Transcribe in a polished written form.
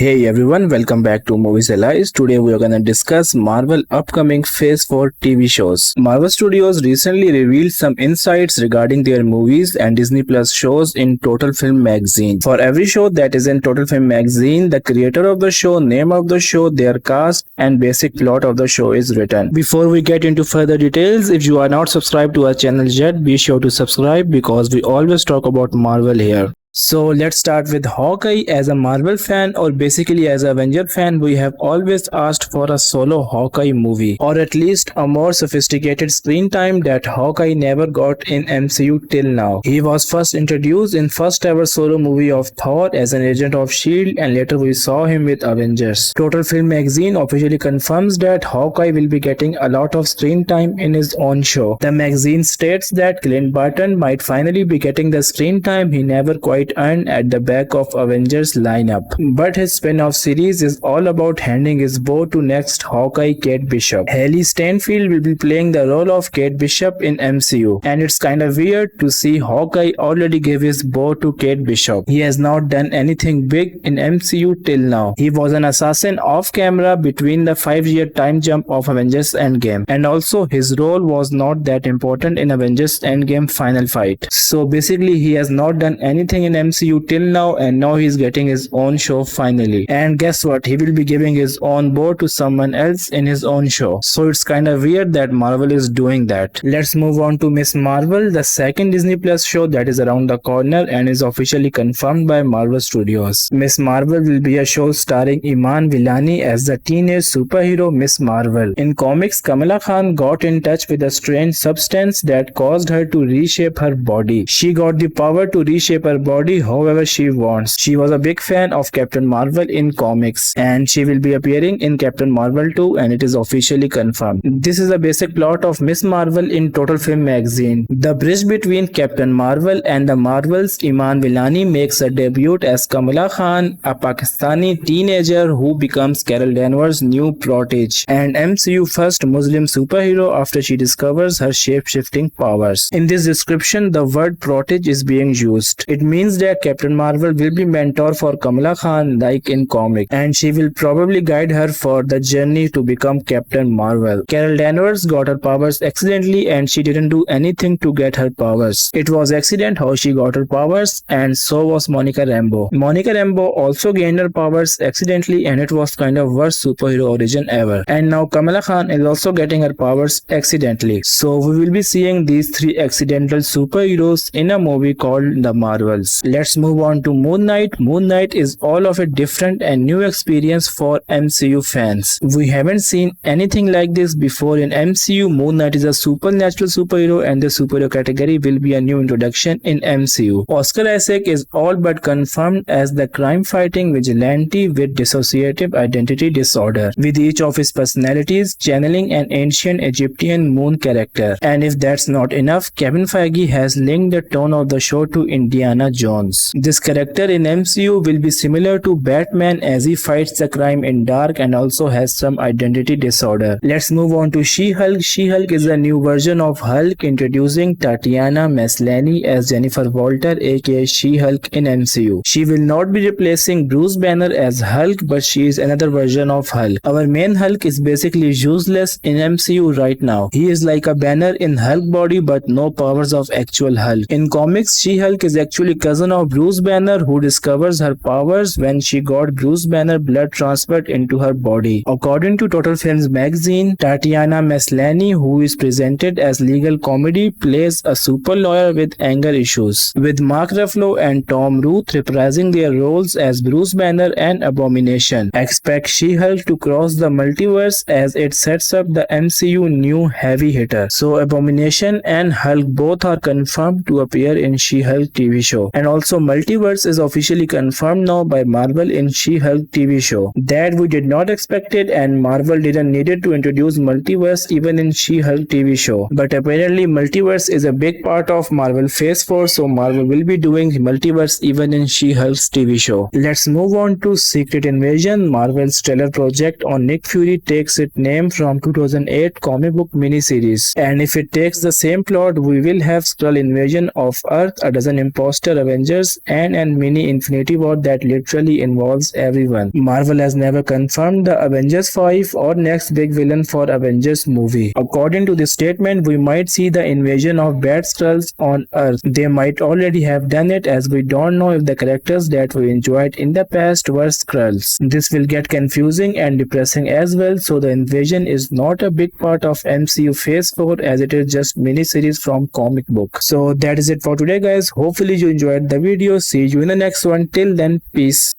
Hey everyone, welcome back to Movies Allies. Today we are gonna discuss Marvel upcoming Phase 4 TV shows. Marvel Studios recently revealed some insights regarding their movies and Disney Plus shows in Total Film Magazine. For every show that is in Total Film Magazine, the creator of the show, name of the show, their cast, and basic plot of the show is written. Before we get into further details, if you are not subscribed to our channel yet, be sure to subscribe because we always talk about Marvel here. So let's start with Hawkeye. As a Marvel fan or basically as a Avenger fan, we have always asked for a solo Hawkeye movie or at least a more sophisticated screen time that Hawkeye never got in MCU till now. He was first introduced in first ever solo movie of Thor as an agent of S.H.I.E.L.D. and later we saw him with Avengers. Total Film Magazine officially confirms that Hawkeye will be getting a lot of screen time in his own show. The magazine states that Clint Barton might finally be getting the screen time he never quite earned at the back of Avengers lineup. But his spin-off series is all about handing his bow to next Hawkeye Kate Bishop. Haley Steinfeld will be playing the role of Kate Bishop in MCU, and it's kinda weird to see Hawkeye already give his bow to Kate Bishop. He has not done anything big in MCU till now. He was an assassin off camera between the 5-year time jump of Avengers Endgame, and also his role was not that important in Avengers Endgame final fight. So basically he has not done anything in MCU till now, and now he's getting his own show finally. And guess what? He will be giving his own bow to someone else in his own show. So it's kind of weird that Marvel is doing that. Let's move on to Miss Marvel, the second Disney Plus show that is around the corner and is officially confirmed by Marvel Studios. Miss Marvel will be a show starring Iman Vellani as the teenage superhero Miss Marvel. In comics, Kamala Khan got in touch with a strange substance that caused her to reshape her body. She got the power to reshape her body however she wants. She was a big fan of Captain Marvel in comics, and she will be appearing in Captain Marvel 2, and it is officially confirmed. This is the basic plot of Miss Marvel in Total Film Magazine. The bridge between Captain Marvel and the Marvels, Iman Vellani makes a debut as Kamala Khan, a Pakistani teenager who becomes Carol Danvers' new protege and MCU first Muslim superhero after she discovers her shape-shifting powers. In this description, the word protege is being used. It means that Captain Marvel will be mentor for Kamala Khan like in comic, and she will probably guide her for the journey to become Captain Marvel. Carol Danvers got her powers accidentally and she didn't do anything to get her powers. It was accident how she got her powers, and so was Monica Rambeau. Monica Rambeau also gained her powers accidentally, and it was kind of worst superhero origin ever. And now Kamala Khan is also getting her powers accidentally. So we will be seeing these three accidental superheroes in a movie called The Marvels. Let's move on to Moon Knight. Moon Knight is all of a different and new experience for MCU fans. We haven't seen anything like this before in MCU. Moon Knight is a supernatural superhero, and the superhero category will be a new introduction in MCU. Oscar Isaac is all but confirmed as the crime-fighting vigilante with dissociative identity disorder, with each of his personalities channeling an ancient Egyptian moon character. And if that's not enough, Kevin Feige has linked the tone of the show to Indiana Jones. This character in MCU will be similar to Batman as he fights the crime in dark and also has some identity disorder. Let's move on to She-Hulk. She-Hulk is a new version of Hulk, introducing Tatiana Maslany as Jennifer Walter aka She-Hulk in MCU. She will not be replacing Bruce Banner as Hulk, but she is another version of Hulk. Our main Hulk is basically useless in MCU right now. He is like a Banner in Hulk body but no powers of actual Hulk. In comics, She-Hulk is actually cousin of Bruce Banner, who discovers her powers when she got Bruce Banner blood transferred into her body. According to Total Films Magazine, Tatiana Maslany, who is presented as legal comedy, plays a super lawyer with anger issues, with Mark Ruffalo and Tom Ruth reprising their roles as Bruce Banner and Abomination. Expect She-Hulk to cross the multiverse as it sets up the MCU new heavy hitter. So Abomination and Hulk both are confirmed to appear in She-Hulk TV show. And also multiverse is officially confirmed now by Marvel in She-Hulk TV show. That we did not expect it, and Marvel didn't needed to introduce multiverse even in She-Hulk TV show. But apparently multiverse is a big part of Marvel Phase 4, so Marvel will be doing multiverse even in She-Hulk's TV show. Let's move on to Secret Invasion. Marvel's stellar project on Nick Fury takes its name from 2008 comic book miniseries. And if it takes the same plot, we will have Skrull invasion of Earth, a dozen imposter Avengers and mini Infinity War that literally involves everyone. Marvel has never confirmed the Avengers 5 or next big villain for Avengers movie. According to this statement, we might see the invasion of Bad Skrulls on Earth. They might already have done it, as we don't know if the characters that we enjoyed in the past were Skrulls. This will get confusing and depressing as well, so the invasion is not a big part of MCU Phase 4 as it is just mini-series from comic book. So that is it for today guys. Hopefully you enjoyed the video. See you in the next one. Till then, peace.